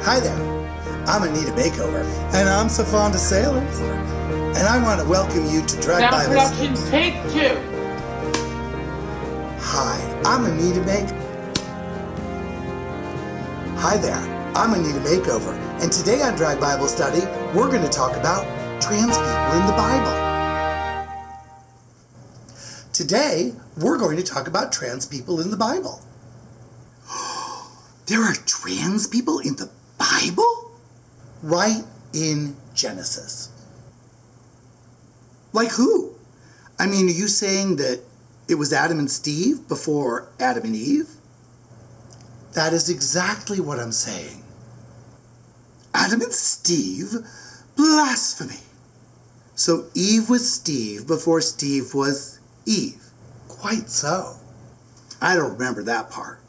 Hi there, I'm Anita Makeover, and I'm Safonda Sailors, and I want to welcome you to Drag Sound Bibles. Productions, take 2. Hi, I'm Anita Hi there, I'm Anita Makeover, and today on Drag Bible Study, we're going to talk about trans people in the Bible. Today, we're going to talk about trans people in the Bible. There are trans people in the Bible? Right in Genesis. Like who? I mean, are you saying that it was Adam and Steve before Adam and Eve? That is exactly what I'm saying. Adam and Steve? Blasphemy. So Eve was Steve before Steve was Eve. Quite so. I don't remember that part.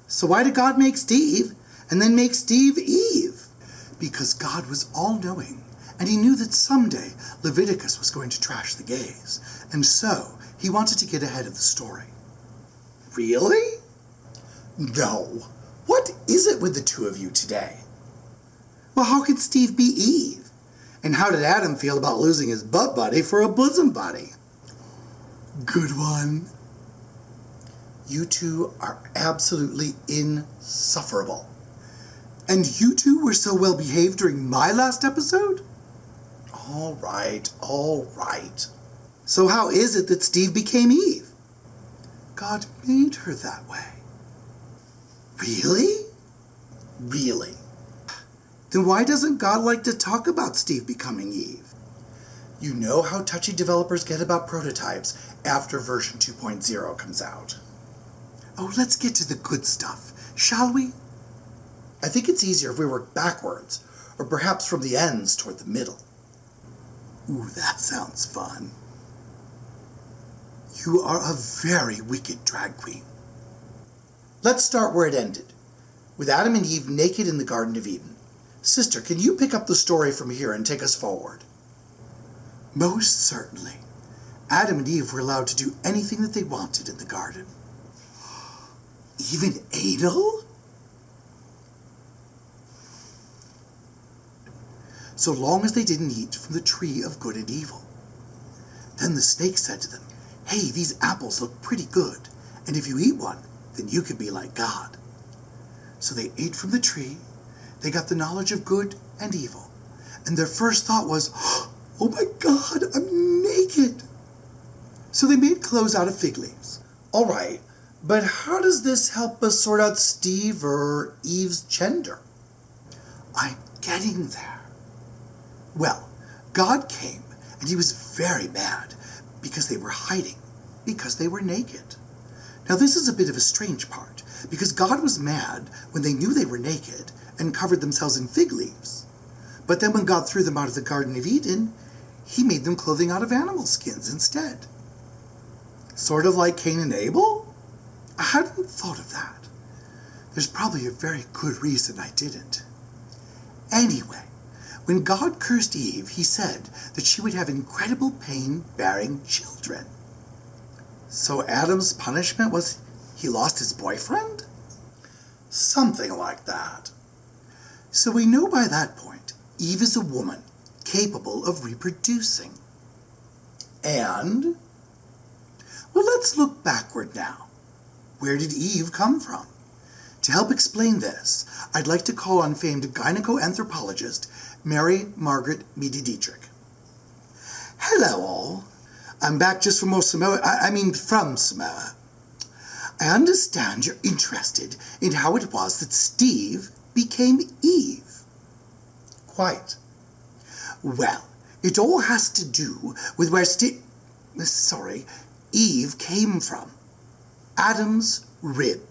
So why did God make Steve and then make Steve Eve? Because God was all-knowing, and he knew that someday Leviticus was going to trash the gays, and so he wanted to get ahead of the story. Really? No. What is it with the two of you today? Well, how could Steve be Eve? And how did Adam feel about losing his butt buddy for a bosom buddy? Good one. You two are absolutely insufferable. And you two were so well behaved during my last episode? All right. So how is it that Steve became Eve? God made her that way. Really? Really? Then why doesn't God like to talk about Steve becoming Eve? You know how touchy developers get about prototypes after version 2.0 comes out. Oh, let's get to the good stuff, shall we? I think it's easier if we work backwards, or perhaps from the ends toward the middle. Ooh, that sounds fun. You are a very wicked drag queen. Let's start where it ended, with Adam and Eve naked in the Garden of Eden. Sister, can you pick up the story from here and take us forward? Most certainly. Adam and Eve were allowed to do anything that they wanted in the garden. Even anal? So long as they didn't eat from the tree of good and evil. Then the snake said to them, "Hey, these apples look pretty good, and if you eat one, then you could be like God." So they ate from the tree, they got the knowledge of good and evil, and their first thought was, "Oh my God, I'm naked." So they made clothes out of fig leaves. All right, but how does this help us sort out Steve or Eve's gender? I'm getting there. Well, God came, and he was very mad because they were hiding, because they were naked. Now this is a bit of a strange part, because God was mad when they knew they were naked and covered themselves in fig leaves. But then when God threw them out of the Garden of Eden, he made them clothing out of animal skins instead. Sort of like Cain and Abel? I hadn't thought of that. There's probably a very good reason I didn't. Anyway, when God cursed Eve, he said that she would have incredible pain bearing children. So Adam's punishment was he lost his boyfriend? Something like that. So we know by that point, Eve is a woman capable of reproducing. And, well, let's look backward now. Where did Eve come from? To help explain this, I'd like to call on famed gyneco-anthropologist Mary Margaret Meady Dietrich. Hello all. I'm back just from Samoa. From Samoa. I understand you're interested in how it was that Steve became Eve. Quite. Well, it all has to do with where Eve came from. Adam's rib.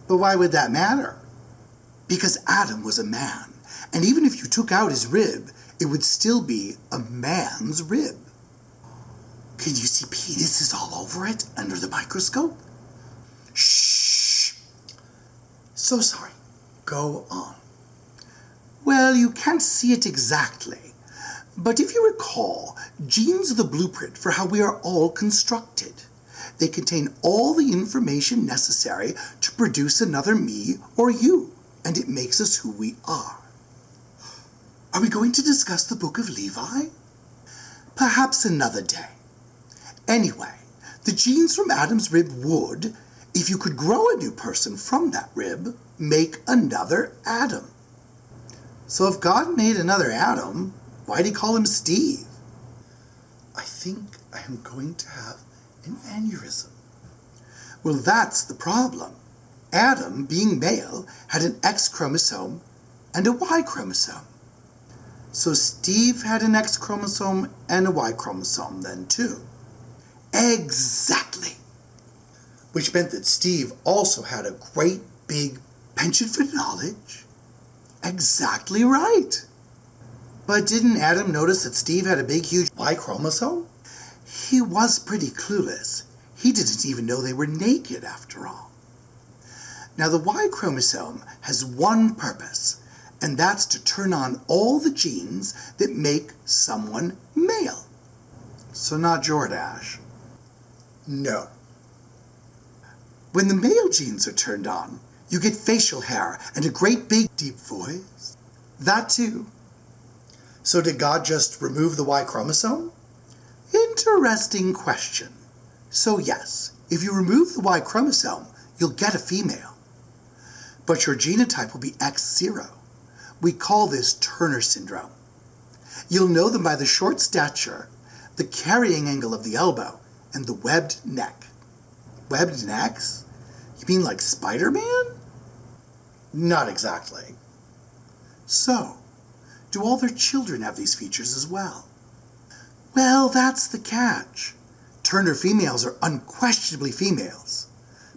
But why would that matter? Because Adam was a man, and even if you took out his rib, it would still be a man's rib. Can you see penises all over it under the microscope? Shh. So sorry. Go on. Well, you can't see it exactly, but if you recall, genes are the blueprint for how we are all constructed. They contain all the information necessary to produce another me or you. and it makes us who we are. Are we going to discuss the book of Levi? Perhaps another day. Anyway, the genes from Adam's rib would, if you could grow a new person from that rib, make another Adam. So if God made another Adam, why'd he call him Steve? I think I am going to have an aneurysm. Well, that's the problem. Adam, being male, had an X chromosome and a Y chromosome. So Steve had an X chromosome and a Y chromosome then too. Exactly. Which meant that Steve also had a great big penchant for knowledge. Exactly right. But didn't Adam notice that Steve had a big, huge Y chromosome? He was pretty clueless. He didn't even know they were naked after all. Now the Y chromosome has one purpose, and that's to turn on all the genes that make someone male. So not Jordache. No. When the male genes are turned on, you get facial hair and a great big deep voice. That too. So did God just remove the Y chromosome? Interesting question. So yes, if you remove the Y chromosome, you'll get a female. But your genotype will be X0. We call this Turner syndrome. You'll know them by the short stature, the carrying angle of the elbow, and the webbed neck. Webbed necks? You mean like Spider-Man? Not exactly. So, do all their children have these features as well? Well, that's the catch. Turner females are unquestionably females,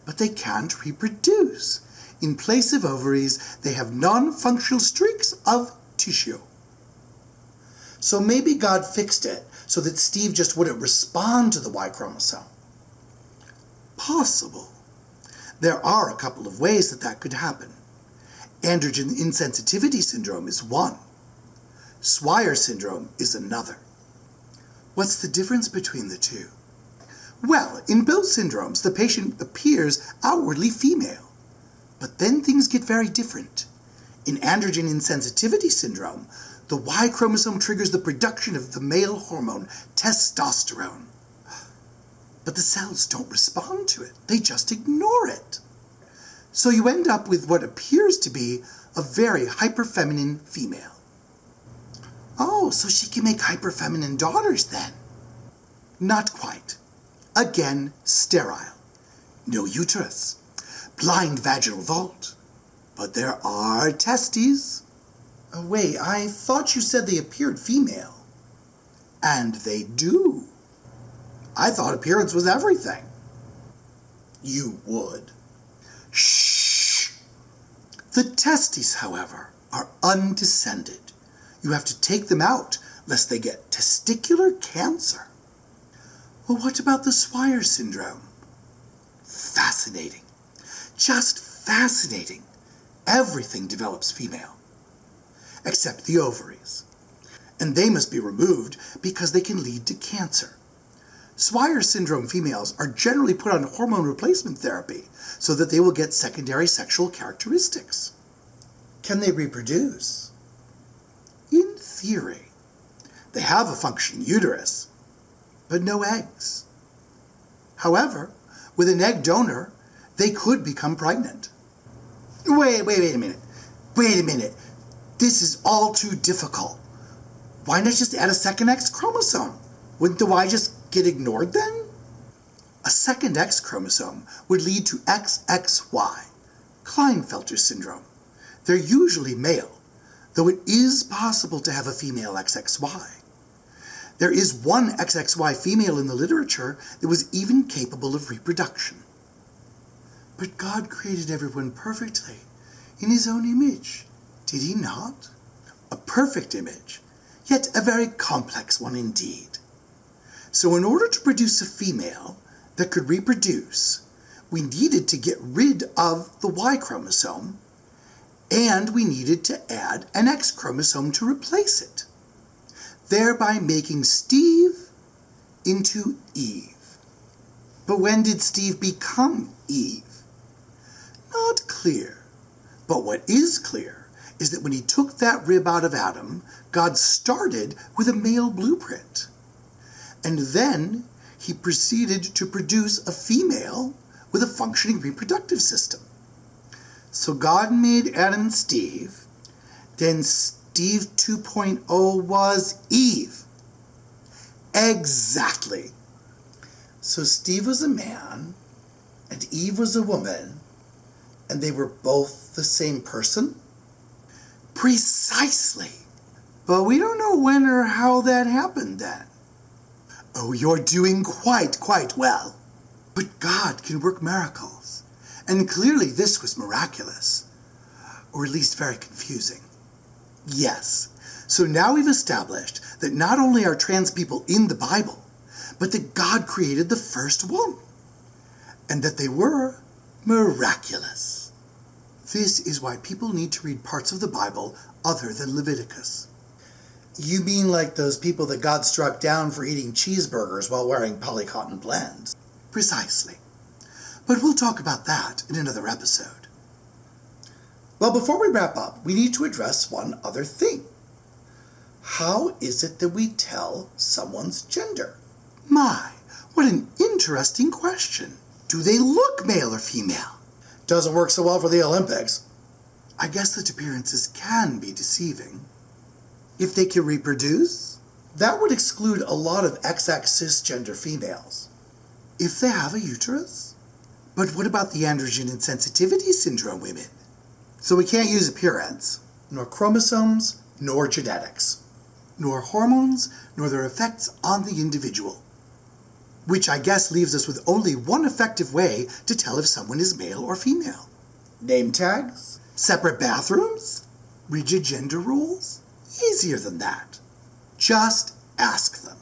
but they can't reproduce. In place of ovaries, they have non-functional streaks of tissue. So maybe God fixed it so that Steve just wouldn't respond to the Y chromosome. Possible. There are a couple of ways that could happen. Androgen insensitivity syndrome is one. Swyer syndrome is another. What's the difference between the two? Well, in both syndromes, the patient appears outwardly female. But then things get very different. In androgen insensitivity syndrome, the Y chromosome triggers the production of the male hormone, testosterone. But the cells don't respond to it. They just ignore it. So you end up with what appears to be a very hyperfeminine female. Oh, so she can make hyperfeminine daughters then? Not quite. Again, sterile. No uterus. Blind vaginal vault. But there are testes. Oh, wait, I thought you said they appeared female. And they do. I thought appearance was everything. You would. Shh. The testes, however, are undescended. You have to take them out, lest they get testicular cancer. Well, what about the Swyer syndrome? Fascinating. Just fascinating. Everything develops female. Except the ovaries. And they must be removed because they can lead to cancer. Swyer syndrome females are generally put on hormone replacement therapy so that they will get secondary sexual characteristics. Can they reproduce? In theory. They have a functioning uterus, but no eggs. However, with an egg donor, they could become pregnant. Wait a minute. Wait a minute. This is all too difficult. Why not just add a second X chromosome? Wouldn't the Y just get ignored then? A second X chromosome would lead to XXY, Klinefelter syndrome. They're usually male, though it is possible to have a female XXY. There is one XXY female in the literature that was even capable of reproduction. But God created everyone perfectly, in his own image, did he not? A perfect image, yet a very complex one indeed. So in order to produce a female that could reproduce, we needed to get rid of the Y chromosome, and we needed to add an X chromosome to replace it, thereby making Steve into Eve. But when did Steve become Eve? Not clear. But what is clear is that when he took that rib out of Adam, God started with a male blueprint. And then he proceeded to produce a female with a functioning reproductive system. So God made Adam and Steve, then Steve 2.0 was Eve. Exactly. So Steve was a man, and Eve was a woman, and they were both the same person? Precisely. But we don't know when or how that happened then. Oh, you're doing quite well. But God can work miracles. And clearly this was miraculous. Or at least very confusing. Yes. So now we've established that not only are trans people in the Bible, but that God created the first one. And that they were miraculous. This is why people need to read parts of the Bible other than Leviticus. You mean like those people that God struck down for eating cheeseburgers while wearing polycotton blends? Precisely. But we'll talk about that in another episode. Well, before we wrap up, we need to address one other thing. How is it that we tell someone's gender? My, what an interesting question. Do they look male or female? Doesn't work so well for the Olympics. I guess that appearances can be deceiving. If they can reproduce, that would exclude a lot of XX cisgender females. If they have a uterus? But what about the androgen insensitivity syndrome women? So we can't use appearance, nor chromosomes, nor genetics, nor hormones, nor their effects on the individual. Which I guess leaves us with only one effective way to tell if someone is male or female. Name tags? Separate bathrooms? Rigid gender rules? Easier than that. Just ask them.